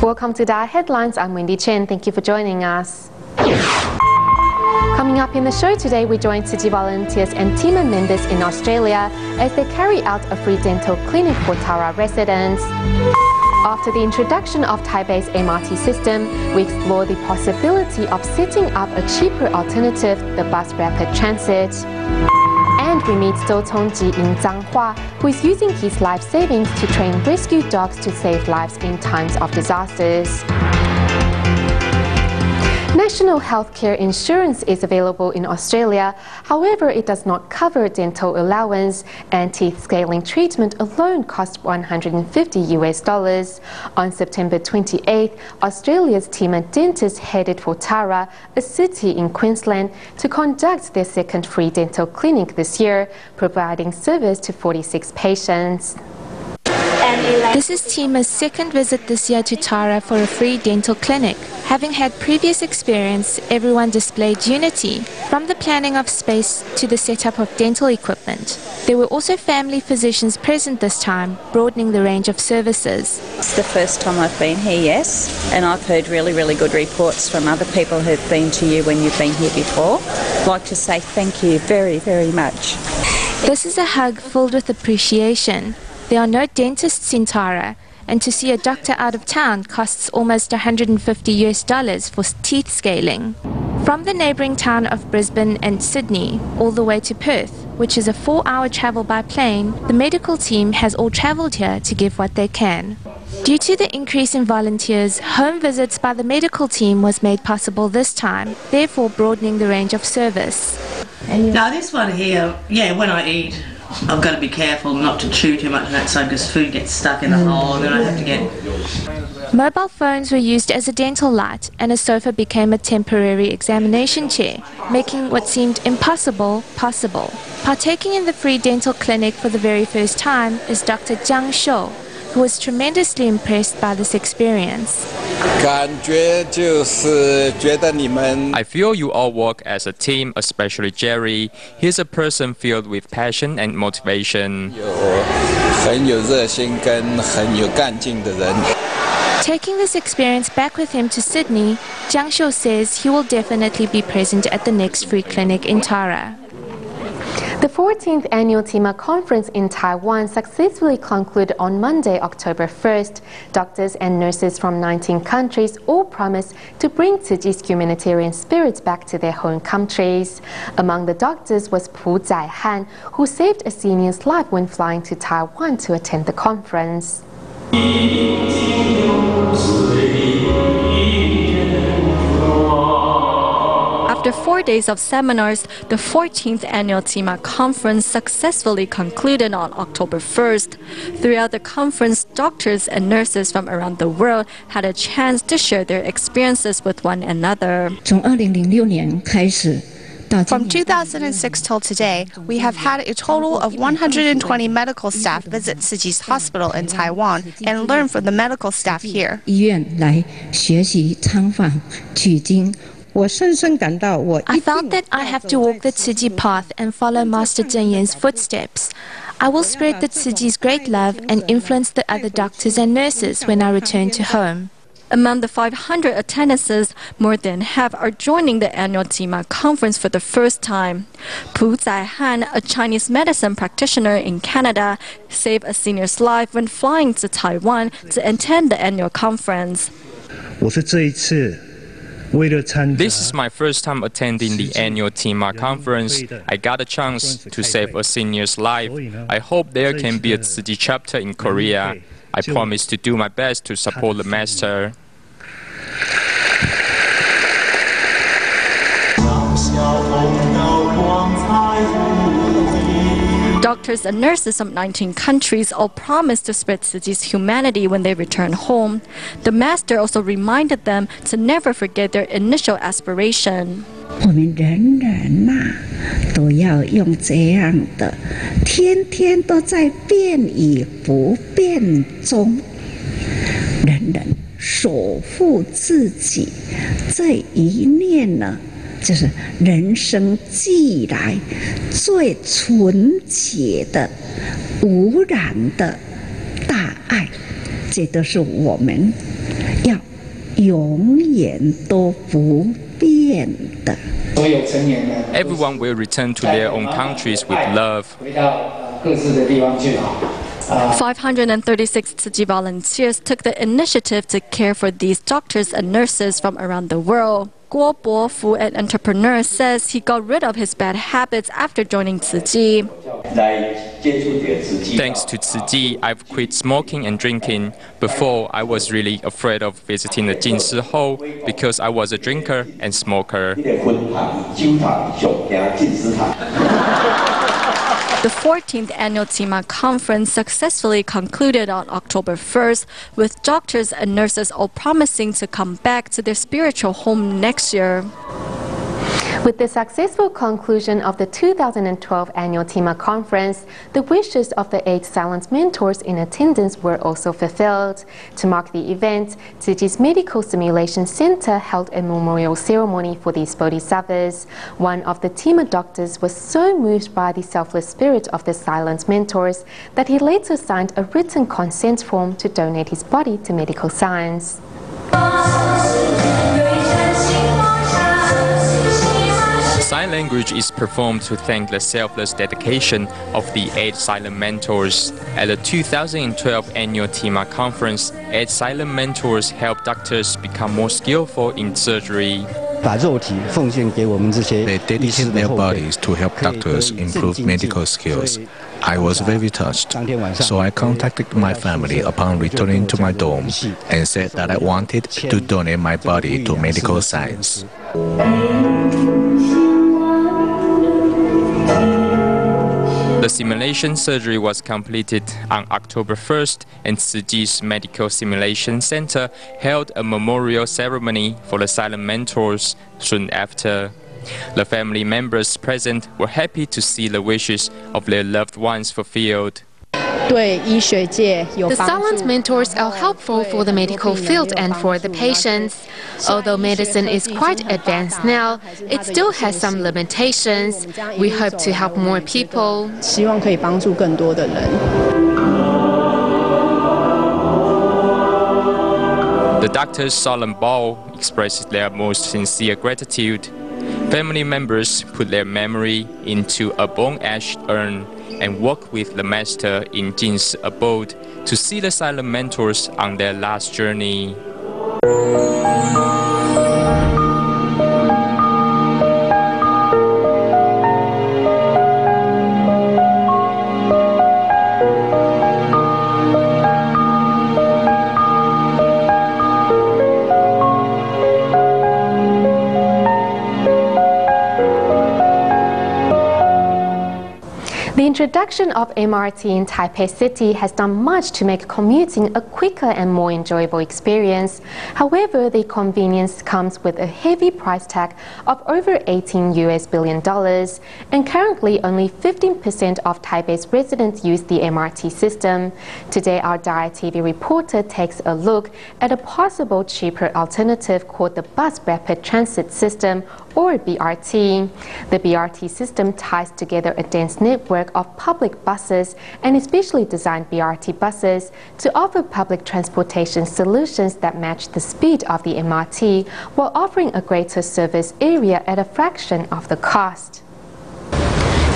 Welcome to DaAi Headlines. I'm Wendy Chen. Thank you for joining us. Coming up in the show today, we join Tzu Chi volunteers and tema members in Australia as they carry out a free dental clinic for Tara residents. After the introduction of Taipei's MRT system, we explore the possibility of setting up a cheaper alternative, the bus rapid transit. And we meet Zhou Tongji in Zhanghua, who is using his life savings to train rescue dogs to save lives in times of disasters. National healthcare insurance is available in Australia. However, it does not cover dental allowance, and teeth scaling treatment alone costs $150. On September 28th, Australia's tema dentists headed for Tara, a city in Queensland, to conduct their second free dental clinic this year, providing service to 46 patients. This is Tema's second visit this year to Tara for a free dental clinic. Having had previous experience, everyone displayed unity, from the planning of space to the setup of dental equipment. There were also family physicians present this time, broadening the range of services. It's the first time I've been here, yes, and I've heard really good reports from other people who've been to you when you've been here before. I'd like to say thank you very much. This is a hug filled with appreciation. There are no dentists in Tara, and to see a doctor out of town costs almost $150 for teeth scaling. From the neighbouring town of Brisbane and Sydney, all the way to Perth, which is a 4-hour travel by plane, the medical team has all travelled here to give what they can. Due to the increase in volunteers, home visits by the medical team was made possible this time, therefore broadening the range of service. Now this one here, yeah, when I eat, I've got to be careful not to chew too much on that side because food gets stuck in the hole and then I have to get... Mobile phones were used as a dental light, and a sofa became a temporary examination chair, making what seemed impossible possible. Partaking in the free dental clinic for the very first time is Dr. Jiang Shou, who was tremendously impressed by this experience. I feel you all work as a team, especially Jerry. He's a person filled with passion and motivation. Taking this experience back with him to Sydney, Jiang Shou says he will definitely be present at the next free clinic in Tara. The 14th annual tema conference in Taiwan successfully concluded on Monday, October 1st. Doctors and nurses from 19 countries all promised to bring Tzu Chi's humanitarian spirit back to their home countries. Among the doctors was Pu Zaihan, who saved a senior's life when flying to Taiwan to attend the conference. After 4 days of seminars, the 14th annual tema conference successfully concluded on October 1st. Throughout the conference, doctors and nurses from around the world had a chance to share their experiences with one another. From 2006 till today, we have had a total of 120 medical staff visit Tzu Chi's hospital in Taiwan and learn from the medical staff here. I felt that I have to walk the Tzu Chi path and follow Master Zheng Yan's footsteps. I will spread the Tzu Chi's great love and influence the other doctors and nurses when I return to home. Among the 500 attendances, more than half are joining the annual tema conference for the first time. Pu Zaihan, a Chinese medicine practitioner in Canada, saved a senior's life when flying to Taiwan to attend the annual conference. This is my first time attending the annual tema conference. I got a chance to save a senior's life. I hope there can be a Tzu Chi chapter in Korea. I promise to do my best to support the master. Doctors and nurses from 19 countries all promised to spread Tzu Chi's humanity when they return home. The master also reminded them to never forget their initial aspiration. 我们人人呐，都要用这样的，天天都在变与不变中，人人守护自己这一念呢，就是人生既来最纯洁的、无染的大爱，这都是我们要永远都不变的。 Everyone will return to their own countries with love. 536 Tzu Chi volunteers took the initiative to care for these doctors and nurses from around the world. Guo Bofu, an entrepreneur, says he got rid of his bad habits after joining Tzu Chi. Thanks to Tzu Chi, I've quit smoking and drinking. Before, I was really afraid of visiting the Jinshi Hall because I was a drinker and smoker. The 14th annual tema conference successfully concluded on October 1st, with doctors and nurses all promising to come back to their spiritual home next year. With the successful conclusion of the 2012 annual tema conference, the wishes of the 8 silent mentors in attendance were also fulfilled. To mark the event, Tzu Chi's Medical Simulation Center held a memorial ceremony for these bodhisattvas. One of the tema doctors was so moved by the selfless spirit of the silent mentors that he later signed a written consent form to donate his body to medical science. Sign language is performed to thank the selfless dedication of the 8 silent mentors. At the 2012 annual tema conference, 8 silent mentors help doctors become more skillful in surgery. They dedicate their bodies to help doctors improve medical skills. I was very touched, so I contacted my family upon returning to my dorm and said that I wanted to donate my body to medical science. The simulation surgery was completed on October 1st, and Tzu Chi's Medical Simulation Center held a memorial ceremony for the silent mentors soon after. The family members present were happy to see the wishes of their loved ones fulfilled. The silent mentors are helpful for the medical field and for the patients. Although medicine is quite advanced now, it still has some limitations. We hope to help more people. The doctor's solemn bow expresses their most sincere gratitude. Family members put their memory into a bone ash urn and walk with the master in Jin's abode to see the silent mentors on their last journey. The introduction of MRT in Taipei City has done much to make commuting a quicker and more enjoyable experience. However, the convenience comes with a heavy price tag of over $18 billion, and currently only 15% of Taipei's residents use the MRT system. Today, our DaAi TV reporter takes a look at a possible cheaper alternative called the Bus Rapid Transit System, or BRT. The BRT system ties together a dense network of public buses and especially designed BRT buses to offer public transportation solutions that match the speed of the MRT while offering a greater service area at a fraction of the cost.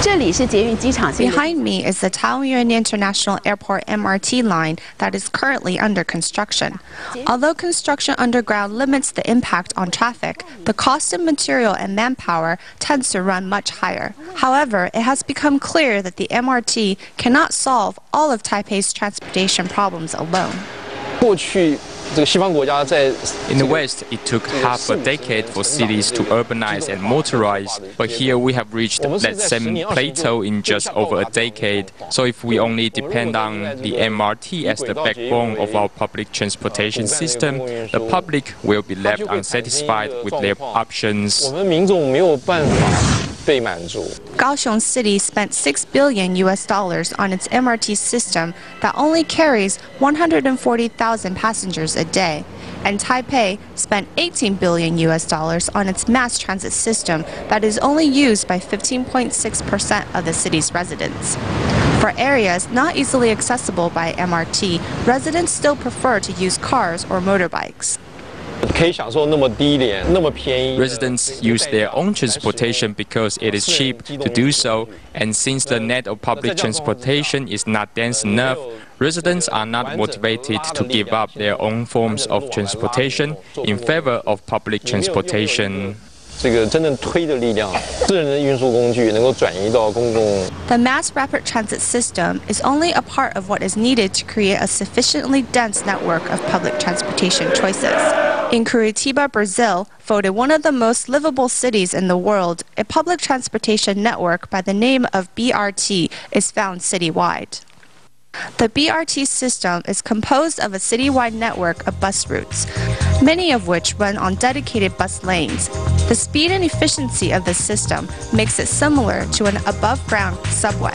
Behind me is the Taoyuan International Airport MRT line that is currently under construction. Although construction underground limits the impact on traffic, the cost of material and manpower tends to run much higher. However, it has become clear that the MRT cannot solve all of Taipei's transportation problems alone. In the West, it took half a decade for cities to urbanize and motorize, but here we have reached that same plateau in just over a decade. So if we only depend on the MRT as the backbone of our public transportation system, the public will be left unsatisfied with their options. Kaohsiung City spent $6 billion on its MRT system that only carries 140,000 passengers a day, and Taipei spent $18 billion on its mass transit system that is only used by 15.6% of the city's residents. For areas not easily accessible by MRT, residents still prefer to use cars or motorbikes. Residents use their own transportation because it is cheap to do so, and since the net of public transportation is not dense enough, residents are not motivated to give up their own forms of transportation in favor of public transportation. The mass rapid transit system is only a part of what is needed to create a sufficiently dense network of public transportation choices. In Curitiba, Brazil, voted one of the most livable cities in the world, a public transportation network by the name of BRT is found citywide. The BRT system is composed of a citywide network of bus routes, many of which run on dedicated bus lanes. The speed and efficiency of this system makes it similar to an above-ground subway.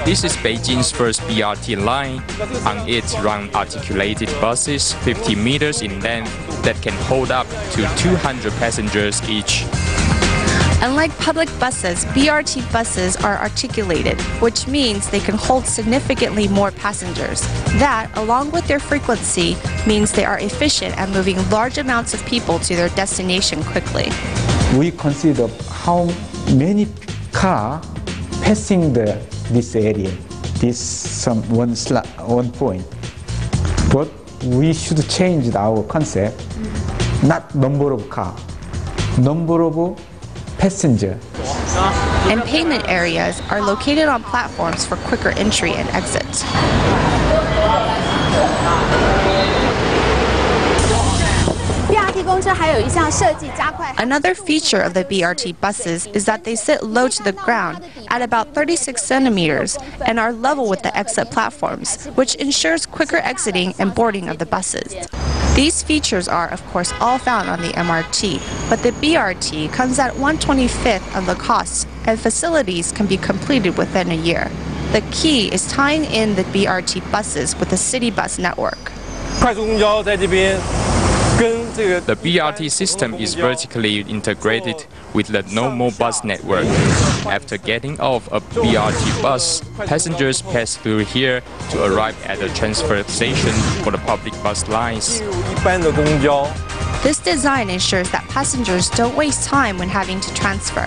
This is Beijing's first BRT line. On it run articulated buses 50 meters in length that can hold up to 200 passengers each. Unlike public buses, BRT buses are articulated, which means they can hold significantly more passengers. That, along with their frequency, means they are efficient at moving large amounts of people to their destination quickly. We consider how many cars passing this area, this one point. But we should change our concept, not number of cars, number of passengers. And payment areas are located on platforms for quicker entry and exit. Another feature of the BRT buses is that they sit low to the ground at about 36 centimeters and are level with the exit platforms, which ensures quicker exiting and boarding of the buses. These features are, of course, all found on the MRT, but the BRT comes at 1/25th of the cost, and facilities can be completed within a year. The key is tying in the BRT buses with the city bus network. The BRT system is vertically integrated with the normal bus network. After getting off a BRT bus, passengers pass through here to arrive at the transfer station for the public bus lines. This design ensures that passengers don't waste time when having to transfer.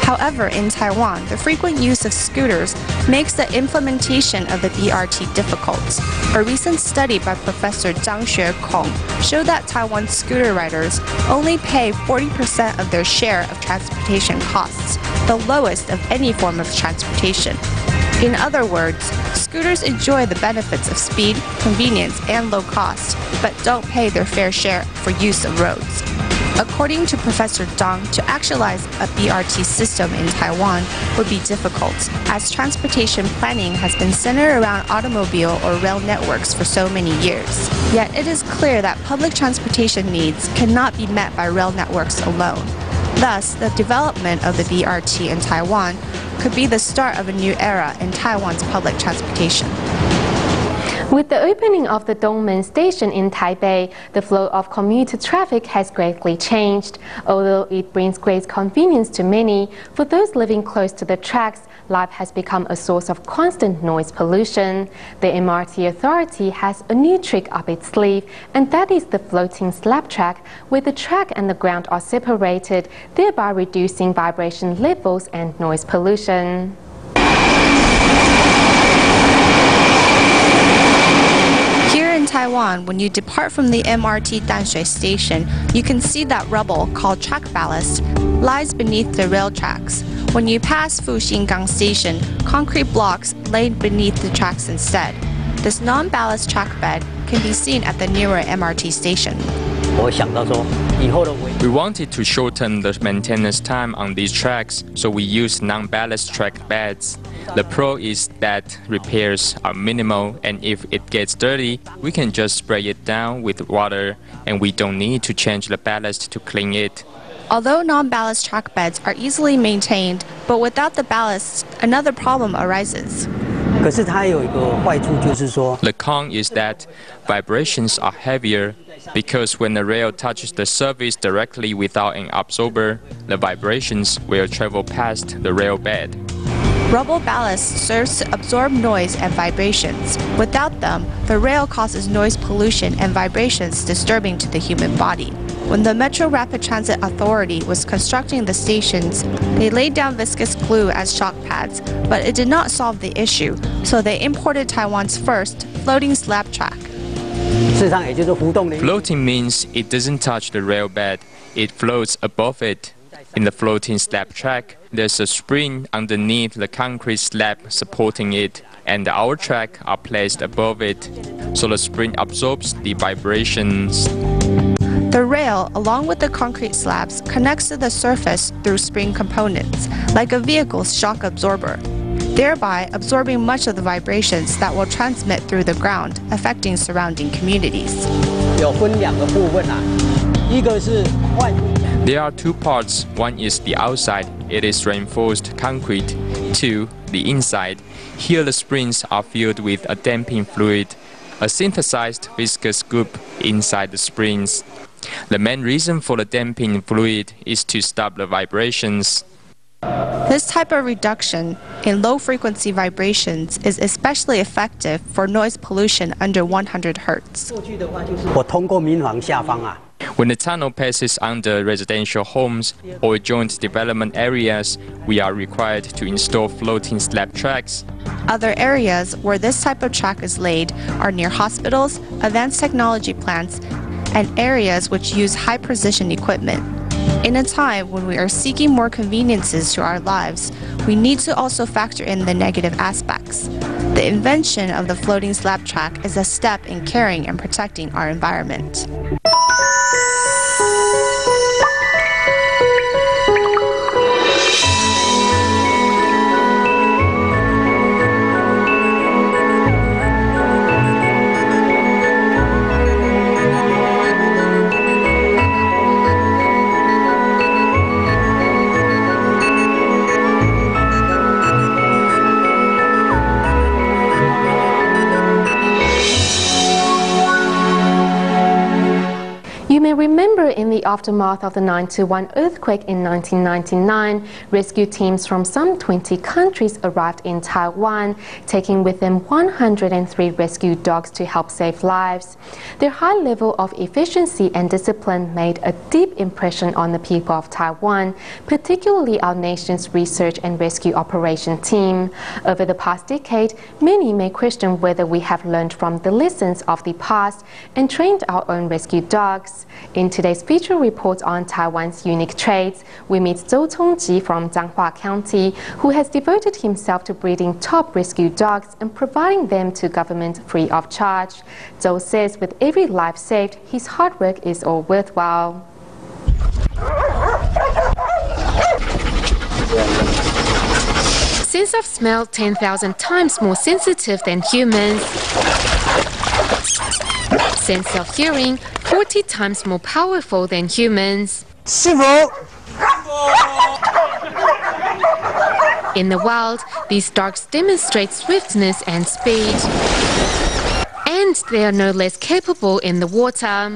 However, in Taiwan, the frequent use of scooters makes the implementation of the BRT difficult. A recent study by Professor Zhang Xuekong showed that Taiwan scooter riders only pay 40% of their share of transportation costs, the lowest of any form of transportation. In other words, scooters enjoy the benefits of speed, convenience, and low cost, but don't pay their fair share for use of roads. According to Professor Zhang, to actualize a BRT system in Taiwan would be difficult, as transportation planning has been centered around automobile or rail networks for so many years. Yet it is clear that public transportation needs cannot be met by rail networks alone. Thus, the development of the BRT in Taiwan could be the start of a new era in Taiwan's public transportation. With the opening of the Dongmen station in Taipei, the flow of commuter traffic has greatly changed. Although it brings great convenience to many, for those living close to the tracks, life has become a source of constant noise pollution. The MRT Authority has a new trick up its sleeve, and that is the floating slab track, where the track and the ground are separated, thereby reducing vibration levels and noise pollution. In Taiwan, when you depart from the MRT Danshui station, you can see that rubble, called track ballast, lies beneath the rail tracks. When you pass Fuxinggang station, concrete blocks laid beneath the tracks instead. This non-ballast track bed can be seen at the nearer MRT station. We wanted to shorten the maintenance time on these tracks, so we use non-ballast track beds. The pro is that repairs are minimal, and if it gets dirty, we can just spray it down with water, and we don't need to change the ballast to clean it. Although non-ballast track beds are easily maintained, but without the ballast, another problem arises. The con is that vibrations are heavier because when the rail touches the surface directly without an absorber, the vibrations will travel past the rail bed. Rubble ballast serves to absorb noise and vibrations. Without them, the rail causes noise pollution and vibrations disturbing to the human body. When the Metro Rapid Transit Authority was constructing the stations, they laid down viscous glue as shock pads, but it did not solve the issue, so they imported Taiwan's first floating slab track. Floating means it doesn't touch the rail bed, it floats above it. In the floating slab track, there's a spring underneath the concrete slab supporting it, and our track are placed above it, so the spring absorbs the vibrations. The rail, along with the concrete slabs, connects to the surface through spring components, like a vehicle's shock absorber, thereby absorbing much of the vibrations that will transmit through the ground, affecting surrounding communities. There are two parts. One is the outside, it is reinforced concrete. Two, the inside. Here the springs are filled with a damping fluid, a synthesized viscous goop inside the springs. The main reason for the damping fluid is to stop the vibrations. This type of reduction in low-frequency vibrations is especially effective for noise pollution under 100 Hz. When the tunnel passes under residential homes or joint development areas, we are required to install floating slab tracks. Other areas where this type of track is laid are near hospitals, advanced technology plants, and areas which use high-precision equipment. In a time when we are seeking more conveniences to our lives, we need to also factor in the negative aspects. The invention of the floating slab track is a step in caring and protecting our environment. You may remember in the aftermath of the 9/11 earthquake in 1999, rescue teams from some 20 countries arrived in Taiwan, taking with them 103 rescue dogs to help save lives. Their high level of efficiency and discipline made a deep impression on the people of Taiwan, particularly our nation's research and rescue operation team. Over the past decade, many may question whether we have learned from the lessons of the past and trained our own rescue dogs. In today's feature report on Taiwan's unique traits, we meet Zhou Tongji from Changhua County, who has devoted himself to breeding top rescue dogs and providing them to government free of charge. Zhou says with every life saved, his hard work is all worthwhile. Sense of smell 10,000 times more sensitive than humans. Sense of hearing 40 times more powerful than humans. In the wild, these dogs demonstrate swiftness and speed. And they are no less capable in the water.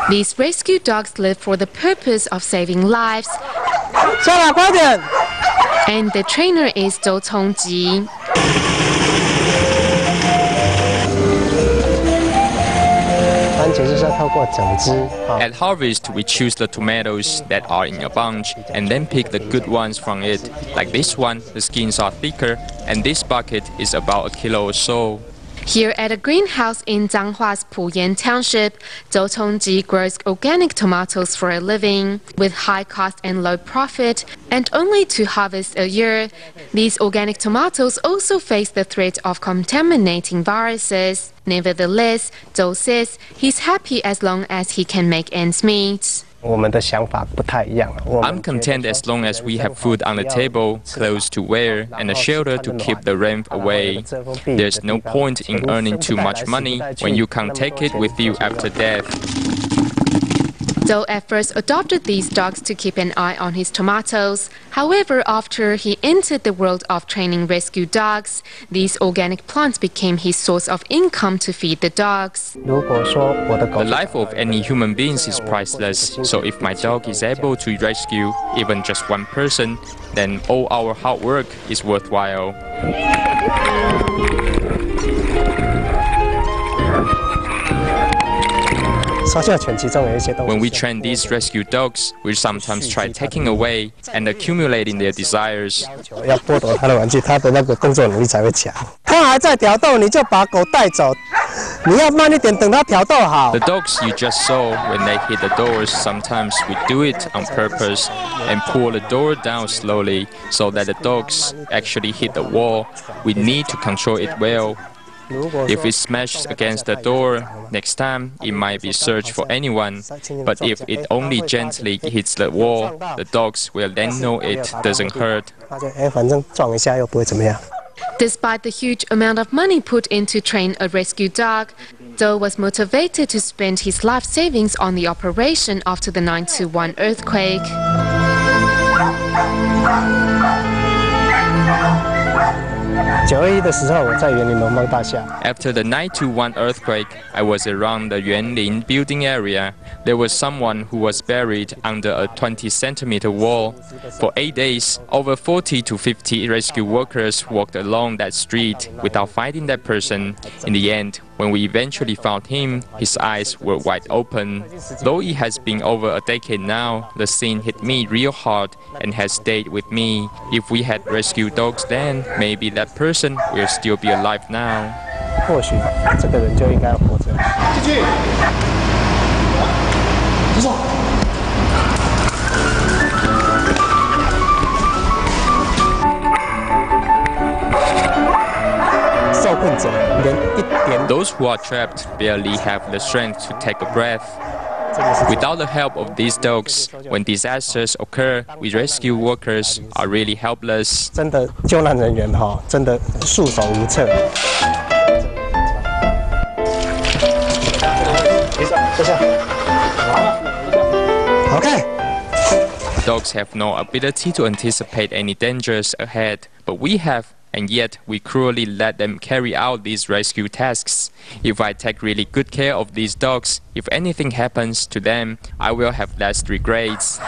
These rescue dogs live for the purpose of saving lives. And the trainer is Zhou Tongji. At harvest, we choose the tomatoes that are in a bunch and then pick the good ones from it. Like this one, the skins are thicker, and this bucket is about 1 kilo or so. Here at a greenhouse in Changhua's Puyan Township, Zhou Tongji grows organic tomatoes for a living. With high cost and low profit, and only 2 harvests a year, these organic tomatoes also face the threat of contaminating viruses. Nevertheless, Zhou says he's happy as long as he can make ends meet. I'm content as long as we have food on the table, clothes to wear, and a shelter to keep the rain away. There's no point in earning too much money when you can't take it with you after death. Doe at first adopted these dogs to keep an eye on his tomatoes. However, after he entered the world of training rescue dogs, these organic plants became his source of income to feed the dogs. The life of any human beings is priceless, so if my dog is able to rescue even just one person, then all our hard work is worthwhile. When we train these rescue dogs, we sometimes try taking away and accumulating their desires. The dogs you just saw, when they hit the doors, sometimes we do it on purpose and pull the door down slowly so that the dogs actually hit the wall. We need to control it well. If it smashes against the door, next time it might be searched for anyone. But if it only gently hits the wall, the dogs will then know it doesn't hurt. Despite the huge amount of money put in to train a rescue dog, Doe was motivated to spend his life savings on the operation after the 9/21 earthquake. After the 9/21 earthquake, I was around the Yuanlin building area. There was someone who was buried under a 20-centimeter wall. For 8 days, over 40 to 50 rescue workers walked along that street without finding that person. In the end, when we eventually found him, his eyes were wide open. Though it has been over a decade now, the scene hit me real hard and has stayed with me. If we had rescue dogs then, maybe that person will still be alive now. Those who are trapped barely have the strength to take a breath. Without the help of these dogs, when disasters occur, we rescue workers are really helpless. Dogs have no ability to anticipate any dangers ahead, but we have. And yet, we cruelly let them carry out these rescue tasks. If I take really good care of these dogs, if anything happens to them, I will have less regrets.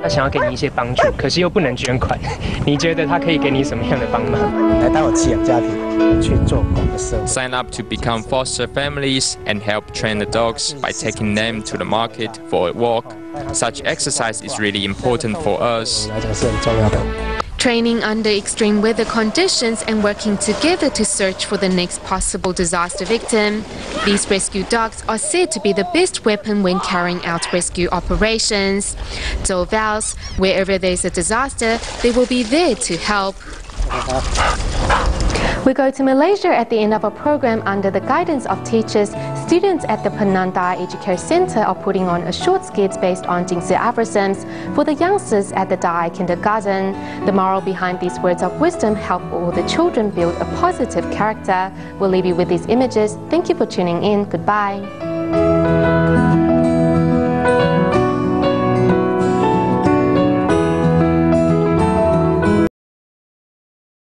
他想要给你一些帮助，可是又不能捐款，你觉得他可以给你什么样的帮忙？来当我寄养家庭去做狗的生活。 Sign up to become foster families and help train the dogs by taking them to the market for a walk. Such exercise is really important for us. Training under extreme weather conditions and working together to search for the next possible disaster victim. These rescue dogs are said to be the best weapon when carrying out rescue operations. Doe vows, wherever there's a disaster, they will be there to help. We go to Malaysia at the end of our program. Under the guidance of teachers, students at the Penang DaAi Educare Centre are putting on a short skit based on Jingzi aphorisms for the youngsters at the DaAi Kindergarten. The moral behind these words of wisdom help all the children build a positive character. We'll leave you with these images. Thank you for tuning in. Goodbye.